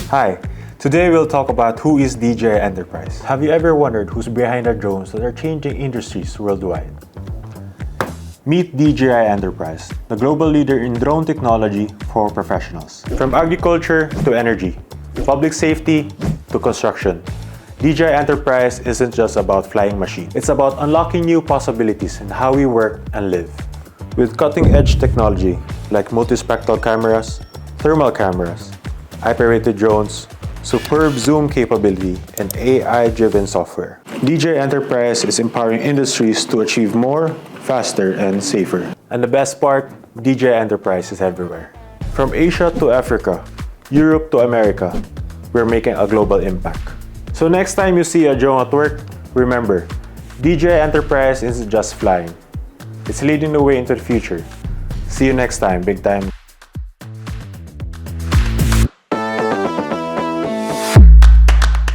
Hi, today we'll talk about who is DJI Enterprise. Have you ever wondered who's behind the drones that are changing industries worldwide? Meet DJI Enterprise, the global leader in drone technology for professionals. From agriculture to energy, public safety to construction, DJI Enterprise isn't just about flying machines. It's about unlocking new possibilities in how we work and live. With cutting-edge technology like multispectral cameras, thermal cameras, hyper-rated drones, superb zoom capability, and AI-driven software, DJI Enterprise is empowering industries to achieve more, faster, and safer. And the best part, DJI Enterprise is everywhere. From Asia to Africa, Europe to America, we're making a global impact. So next time you see a drone at work, remember, DJI Enterprise isn't just flying. It's leading the way into the future. See you next time, Big Time.